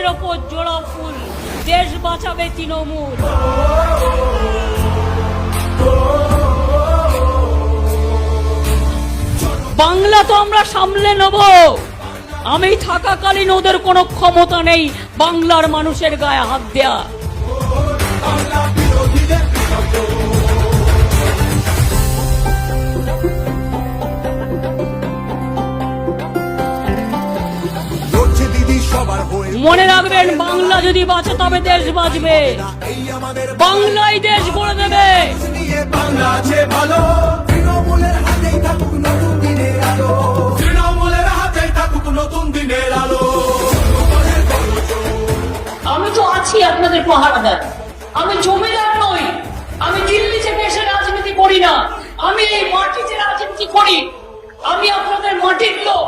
বুকের ওপর জোড়া ফুল, দেশ বাঁচাবে তৃণমূল। বাংলা তো আমরা সামলে নেব, আমি থাকাকালীন ওদের কোনো ক্ষমতা নেই বাংলার মানুষের গায়ে হাত দেয়া। মনে রাখবেন, বাংলা যদি বাঁচে তবে দেশ বাঁচবে, বাংলাই দেশ গড়ে দেবে। বাংলা আছে ভালো, তৃণমূলের হাতেই থাকুক নতুন দিনের আলো, তৃণমূলের হাতেই থাকুক নতুন দিনের আলো। আমি তো আছি আপনাদের পাহারাদার, আমি জমিদার নই, আমি দিল্লি থেকে এসে রাজনীতি করি না, আমি এই মাটিতে রাজনীতি করি, আমি আপনাদের মাটির লোক।